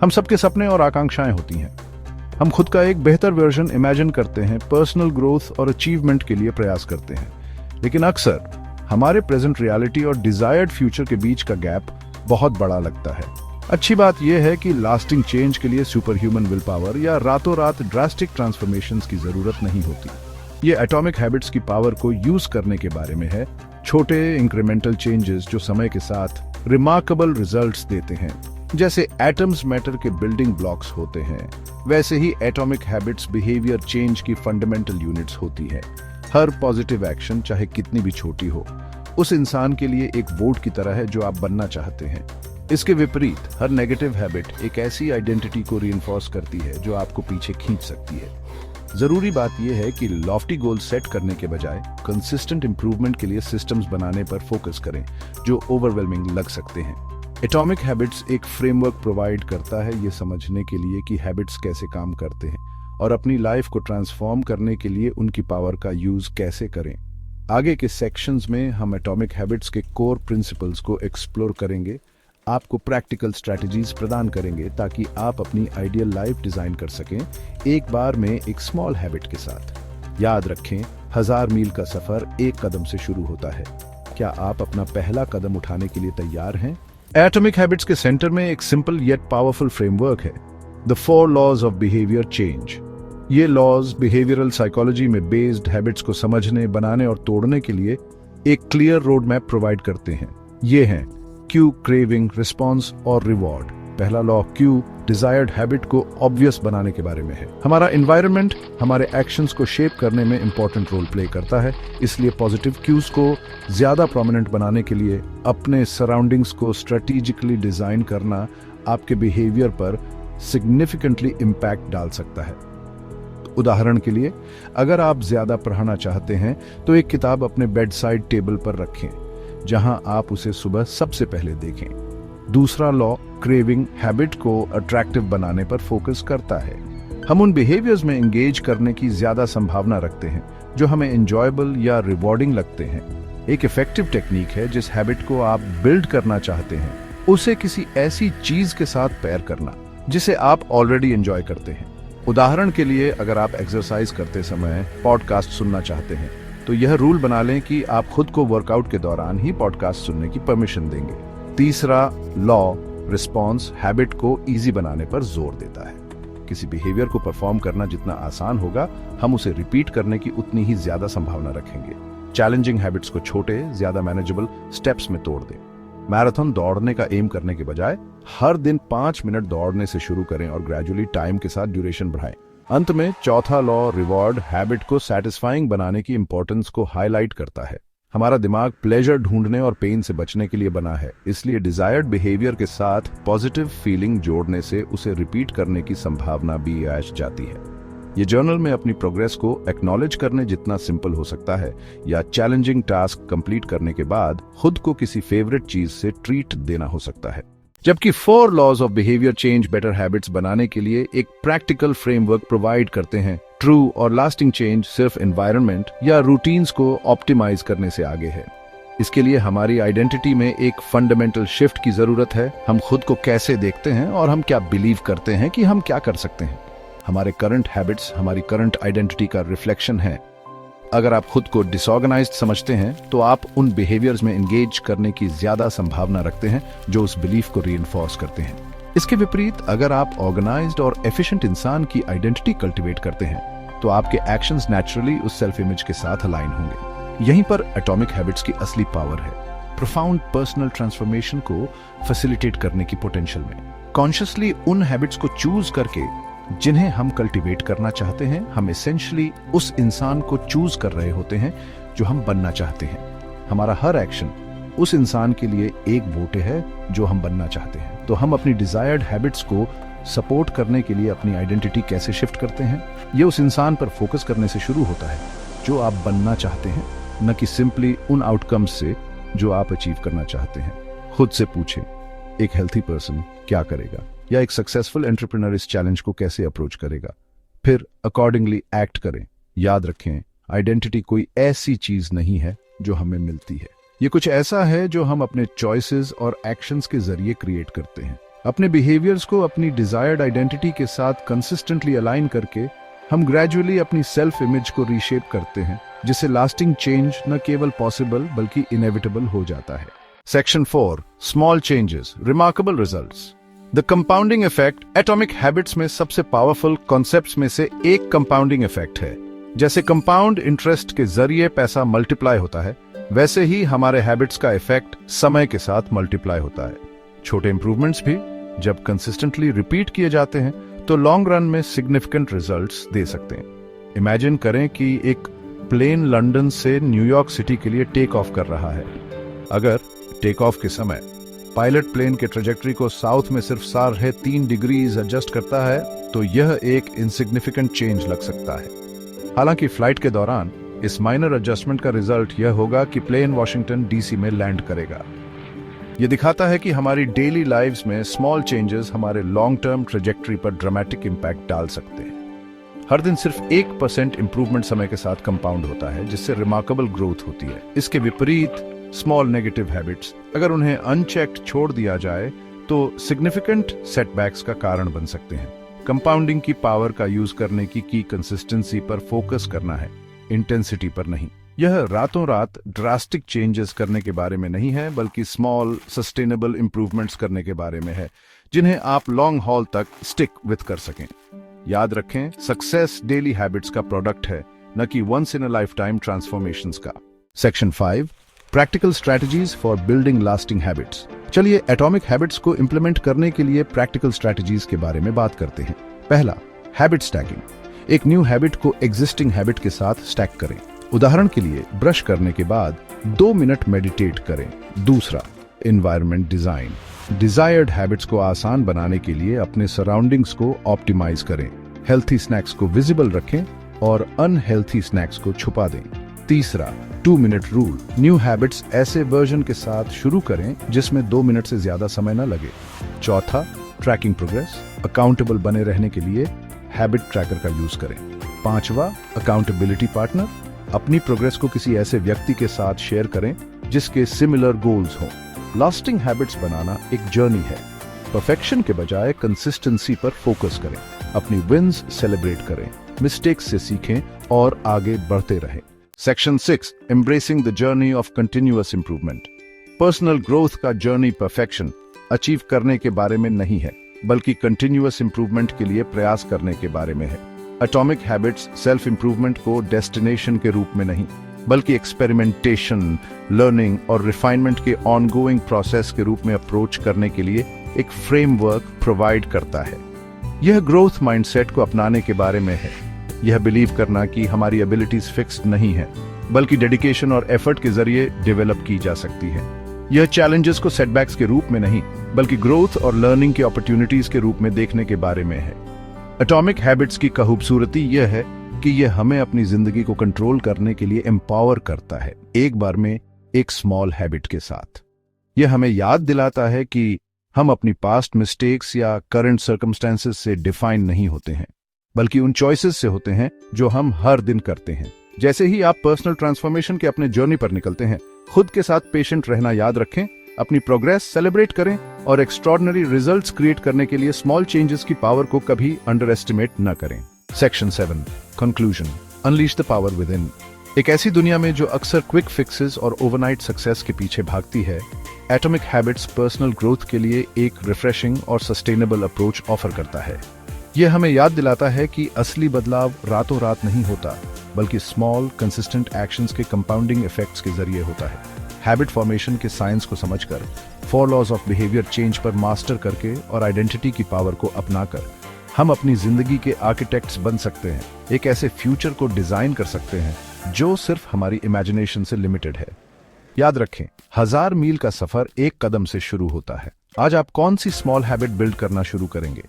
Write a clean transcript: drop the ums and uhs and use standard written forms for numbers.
हम सबके सपने और आकांक्षाएं होती हैं। हम खुद का एक बेहतर वर्जन इमेजिन करते हैं, पर्सनल ग्रोथ और अचीवमेंट के लिए प्रयास करते हैं। लेकिन अक्सर हमारे प्रेजेंट रियलिटी और डिजायर्ड फ्यूचर के बीच का गैप बहुत बड़ा लगता है। अच्छी बात यह है कि लास्टिंग चेंज के लिए सुपर ह्यूमन विल पावर या रातों रात ड्रास्टिक ट्रांसफॉर्मेशंस की जरूरत नहीं होती। ये एटॉमिक हैबिट्स की पावर को यूज करने के बारे में है। छोटे इंक्रीमेंटल चेंजेस जो समय के साथ रिमार्केबल रिजल्ट्स देते हैं। जैसे एटम्स मैटर के बिल्डिंग ब्लॉक्स होते हैं, वैसे ही एटॉमिक हैबिट्स बिहेवियर चेंज की फंडामेंटल यूनिट्स होती है। हर पॉजिटिव एक्शन, चाहे कितनी भी छोटी हो, उस इंसान के लिए एक वोट की तरह है जो आप बनना चाहते हैं। इसके विपरीत हर नेगेटिव हैबिट एक ऐसी आइडेंटिटी को रीइंफोर्स करती है जो आपको पीछे खींच सकती है। जरूरी बात यह है कि लॉफ्टी गोल सेट करने के बजाय कंसिस्टेंट इंप्रूवमेंट के लिए सिस्टम्स बनाने पर फोकस करें जो ओवरवेलमिंग लग सकते हैं। एटॉमिक हैबिट्स एक फ्रेमवर्क प्रोवाइड करता है ये समझने के लिए कि हैबिट्स कैसे काम करते हैं और अपनी लाइफ को ट्रांसफॉर्म करने के लिए उनकी पावर का यूज कैसे करें। आगे के सेक्शंस में हम एटॉमिक हैबिट्स के कोर प्रिंसिपल्स को एक्सप्लोर करेंगे, आपको प्रैक्टिकल स्ट्रैटेजीज प्रदान करेंगे ताकि आप अपनी आइडियल लाइफ डिजाइन कर सकें, एक बार में एक स्मॉल हैबिट के साथ। याद रखें, 1000 मील का सफर एक कदम से शुरू होता है। क्या आप अपना पहला कदम उठाने के लिए तैयार हैं? एटॉमिक हैबिट्स के सेंटर में एक सिंपल येट पावरफुल फ्रेमवर्क है, the 4 laws of behaviour change. ये लॉज बिहेवियरल साइकोलॉजी में बेस्ड हैबिट्स को समझने, बनाने और तोड़ने के लिए एक क्लियर रोड मैप प्रोवाइड करते हैं। ये हैं क्यू, क्रेविंग, रिस्पॉन्स और रिवॉर्ड। पहला लॉ क्यू डिजायर्ड हैबिट को ऑब्वियस बनाने के बारे में है। हमारा एनवायरनमेंट हमारे एक्शंस को शेप करने में इंपॉर्टेंट रोल प्ले करता है, इसलिए पॉजिटिव क्यूज को ज्यादा प्रोमिनेंट बनाने के लिए अपने सराउंडिंग्स को स्ट्रेटेजिकली डिजाइन करना आपके बिहेवियर पर सिग्निफिकेंटली इम्पैक्ट डाल सकता है। उदाहरण के लिए, अगर आप ज्यादा पढ़ना चाहते हैं तो एक किताब अपने बेड साइड टेबल पर रखें जहां आप उसे सुबह सबसे पहले देखें। दूसरा लॉ क्रेविंग हैबिट को अट्रैक्टिव बनाने पर फोकस करता है। हम उन बिहेवियर्स में एंगेज करने की ज्यादा संभावना रखते हैं जो हमें एंजॉयबल या रिवॉर्डिंग लगते हैं। एक इफेक्टिव टेक्निक है जिस हैबिट को आप बिल्ड करना चाहते हैं उसे किसी ऐसी चीज के साथ पेयर करना जिसे आप ऑलरेडी एंजॉय करते हैं। उदाहरण के लिए, अगर आप एक्सरसाइज करते समय पॉडकास्ट सुनना चाहते हैं तो यह रूल बना लें कि आप खुद को वर्कआउट के दौरान ही पॉडकास्ट सुनने की परमिशन देंगे। तीसरा लॉ रिस्पॉन्स हैबिट को इजी बनाने पर जोर देता है। किसी बिहेवियर को परफॉर्म करना जितना आसान होगा, हम उसे रिपीट करने की उतनी ही ज्यादा संभावना रखेंगे। चैलेंजिंग हैबिट्स को छोटे, ज्यादा मैनेजेबल स्टेप्स में तोड़ दें। मैराथन दौड़ने का एम करने के बजाय हर दिन 5 मिनट दौड़ने से शुरू करें और ग्रेजुअली टाइम के साथ ड्यूरेशन बढ़ाएं। अंत में चौथा लॉ रिवॉर्ड हैबिट को सैटिस्फाइंग बनाने की इंपॉर्टेंस को हाईलाइट करता है। हमारा दिमाग प्लेजर ढूंढने और पेन से बचने के लिए बना है, इसलिए डिजायर्ड बिहेवियर के साथ पॉजिटिव फीलिंग जोड़ने से उसे रिपीट करने की संभावना भी आ जाती है। ये जर्नल में अपनी प्रोग्रेस को एक्नॉलेज करने जितना सिंपल हो सकता है, या चैलेंजिंग टास्क कंप्लीट करने के बाद खुद को किसी फेवरेट चीज से ट्रीट देना हो सकता है। जबकि 4 laws of behaviour change better habits बनाने के लिए एक प्रैक्टिकल फ्रेमवर्क प्रोवाइड करते हैं। ट्रू और लास्टिंग चेंज सिर्फ एनवायरनमेंट या रूटीन्स को ऑप्टिमाइज करने से आगे है। इसके लिए हमारी आइडेंटिटी में एक फंडामेंटल शिफ्ट की जरूरत है। हम खुद को कैसे देखते हैं और हम क्या बिलीव करते हैं कि हम क्या कर सकते हैं। हमारे करंट हैबिट्स हमारी करंट आइडेंटिटी का रिफ्लेक्शन है। अगर आप खुद को डिसऑर्गेनाइज्ड समझते हैं तो आप उन बिहेवियर्स में एंगेज करने की ज्यादा संभावना रखते हैं जो उस बिलीफ को रीइंफोर्स करते हैं। इसके विपरीत, अगर आप ऑर्गेनाइज्ड और एफिशिएंट इंसान की आइडेंटिटी कल्टीवेट करते हैं तो आपके एक्शंस नेचुरली उस सेल्फ इमेज के साथ अलाइन होंगे। यहीं पर एटॉमिक हैबिट्स की असली पावर है, प्रोफाउंड पर्सनल ट्रांसफॉर्मेशन को फैसिलिटेट करने की पोटेंशियल में। कॉन्शियसली उन हैबिट्स को चूज करके जिन्हें हम कल्टीवेट करना चाहते हैं, हम एसेंशियली उस इंसान को चूज कर रहे होते हैं जो हम बनना चाहते हैं। हमारा हर एक्शन उस इंसान के लिए एक वोट है जो हम बनना चाहते हैं। तो हम अपनी डिजायर्ड हैबिट्स को सपोर्ट करने के लिए अपनी आइडेंटिटी कैसे शिफ्ट करते हैं? ये उस इंसान पर फोकस करने से शुरू होता है जो आप बनना चाहते हैं, न कि सिंपली उन आउटकम्स से जो आप अचीव करना चाहते हैं। खुद से पूछें, एक हेल्थी पर्सन क्या करेगा, या एक सक्सेसफुल एंटरप्रेन्योर इस चैलेंज को कैसे अप्रोच करेगा। फिर अकॉर्डिंगली एक्ट करें। याद रखें, आइडेंटिटी कोई ऐसी चीज नहीं है जो हमें मिलती है। ये कुछ ऐसा है जो हम अपने चॉइसेस और एक्शंस के जरिए क्रिएट करते हैं। अपने बिहेवियर्स को अपनी डिजायर्ड आइडेंटिटी के साथ कंसिस्टेंटली अलाइन करके हम ग्रेजुअली अपनी सेल्फ इमेज को रीशेप करते हैं, जिससे लास्टिंग चेंज न केवल पॉसिबल बल्कि इनएविटेबल हो जाता है। Section 4, small changes, remarkable results. The compounding effect atomic habits में सबसे पावरफुल कॉन्सेप्ट्स में से एक कंपाउंडिंग इफेक्ट है। जैसे कंपाउंड इंटरेस्ट के जरिए पैसा मल्टीप्लाई होता है, वैसे ही हमारे हैबिट्स का इफेक्ट समय के साथ मल्टीप्लाई होता है। छोटे इंप्रूवमेंट्स भी जब कंसिस्टेंटली रिपीट किए जाते हैं तो लॉन्ग रन में सिग्निफिकेंट रिजल्ट्स दे सकते हैं। इमेजिन करें कि एक प्लेन लंदन से न्यूयॉर्क सिटी के लिए टेक ऑफ कर रहा है। अगर टेक ऑफ के समय पायलट प्लेन के ट्रेजेक्टरी को साउथ में सिर्फ 3.5 डिग्रीज एडजस्ट करता है तो यह एक इनसिग्निफिकेंट चेंज लग सकता है। हालांकि फ्लाइट के दौरान इस माइनर एडजस्टमेंट का रिजल्ट यह होगा कि प्लेन वॉशिंगटन डीसी में लैंड करेगा। यह दिखाता है कि हमारी डेली लाइव्स में स्मॉल चेंजेस हमारे लॉन्ग टर्म ट्रेजेक्टरी पर ड्रामेटिक इंपैक्ट डाल सकते हैं। हर दिन सिर्फ 1% इंप्रूवमेंट समय के साथ कंपाउंड होता है, जिससे रिमार्केबल ग्रोथ होती है। इसके विपरीत स्मॉल नेगेटिव हैबिट्स अगर उन्हें अनचेक्ड छोड़ दिया जाए तो सिग्निफिकेंट सेटबैक्स का कारण बन सकते हैं। कंपाउंडिंग की पावर का यूज करने की कंसिस्टेंसी पर फोकस करना है, इंटेंसिटी पर नहीं। यह रातों रात ड्रास्टिक चेंजेस करने के बारे में नहीं है, बल्कि स्मॉल सस्टेनेबल इंप्रूवमेंट्स करने के बारे में है, जिन्हें आप लॉन्ग हॉल तक स्टिक विथ कर सकें। याद रखें, सक्सेस डेली हैबिट्स का प्रोडक्ट है, न कि once in a lifetime transformations का। Section 5, practical strategies for building lasting habits. चलिए एटॉमिक हैबिट्स को इंप्लीमेंट करने के लिए प्रैक्टिकल स्ट्रेटजीज के बारे में बात करते हैं। पहला, हैबिट स्टैकिंग। एक न्यू हैबिट को एग्जिस्टिंग हैबिट के साथ स्टैक करें। उदाहरण के लिए ब्रश करने के बाद 2 मिनट मेडिटेट करें। दूसरा, एनवायरनमेंट डिजाइन। डिजायर्ड हैबिट्स को आसान बनाने के लिए अपने सराउंडिंग्स को ऑप्टिमाइज करें। हेल्थी स्नैक्स को विजिबल रखें और अनहेल्थी स्नैक्स को छुपा दें। तीसरा, 2 मिनट रूल। न्यू हैबिट्स ऐसे वर्जन के साथ शुरू करें जिसमें 2 मिनट से ज्यादा समय न लगे। चौथा, ट्रैकिंग प्रोग्रेस। अकाउंटेबल बने रहने के लिए हैबिट ट्रैकर का यूज करें। पांचवा, अकाउंटेबिलिटी पार्टनर। अपनी प्रोग्रेस को किसी ऐसे व्यक्ति के साथ शेयर करें जिसके सिमिलर गोल्स हों। लास्टिंग हैबिट्स बनाना एक जर्नी है। परफेक्शन के बजाय कंसिस्टेंसी पर फोकस करें। अपनी विन्स सेलिब्रेट करें, मिस्टेक्स से सीखें और आगे बढ़ते रहें। Section 6, embracing the journey of continuous improvement. Personal growth का जर्नी परफेक्शन अचीव करने के बारे में नहीं है, बल्कि कंटिन्यूअस इंप्रूवमेंट के लिए प्रयास करने के बारे में है। एटॉमिक हैबिट्स सेल्फ इंप्रूवमेंट को डेस्टिनेशन के रूप में नहीं, बल्कि एक्सपेरिमेंटेशन, लर्निंग और रिफाइनमेंट के ऑनगोइंग प्रोसेस के रूप में अप्रोच करने के लिए एक फ्रेमवर्क प्रोवाइड करता है। यह ग्रोथ माइंडसेट को अपनाने के बारे में है। यह बिलीव करना कि हमारी एबिलिटीज फिक्स्ड नहीं है, बल्कि डेडिकेशन और एफर्ट के जरिए डेवलप की जा सकती है। यह चैलेंजेस को सेटबैक्स के रूप में नहीं, बल्कि ग्रोथ और लर्निंग के अपॉर्चुनिटीज के रूप में देखने के बारे में है। एटॉमिक हैबिट्स की खूबसूरती यह है कि यह हमें अपनी जिंदगी को कंट्रोल करने के लिए एम्पावर करता है, एक बार में एक स्मॉल हैबिट के साथ। यह हमें याद दिलाता है कि हम अपनी पास्ट मिस्टेक्स या करंट सर्कमस्टेंसेस से डिफाइन नहीं होते हैं, बल्कि उन चॉइसेस से होते हैं जो हम हर दिन करते हैं। जैसे ही आप पर्सनल ट्रांसफॉर्मेशन के अपने जर्नी पर निकलते हैं, खुद के साथ पेशेंट रहना याद रखें, अपनी प्रोग्रेस सेलिब्रेट करें और एक्स्ट्रॉर्डिनरी रिजल्ट्स क्रिएट करने के लिए स्मॉल चेंजेस की पावर को कभी अंडर एस्टिमेट न करें। Section 7, conclusion, unleash the power with in. एक ऐसी दुनिया में जो अक्सर क्विक फिक्सेस और ओवरनाइट सक्सेस के पीछे भागती है, एटॉमिक हैबिट्स पर्सनल ग्रोथ के लिए एक रिफ्रेशिंग और सस्टेनेबल अप्रोच ऑफर करता है। यह हमें याद दिलाता है कि असली बदलाव रातों रात नहीं होता, बल्कि स्मॉल कंसिस्टेंट एक्शंस के कंपाउंडिंग इफेक्ट्स के जरिए होता है। हैबिट फॉर्मेशन के साइंस को समझकर, 4 लॉज ऑफ बिहेवियर चेंज पर मास्टर करके और आइडेंटिटी की पावर को अपनाकर हम अपनी जिंदगी के आर्किटेक्ट्स बन सकते हैं। एक ऐसे फ्यूचर को डिजाइन कर सकते हैं जो सिर्फ हमारी इमेजिनेशन से लिमिटेड है। याद रखें, 1000 मील का सफर एक कदम से शुरू होता है। आज आप कौन सी स्मॉल हैबिट बिल्ड करना शुरू करेंगे?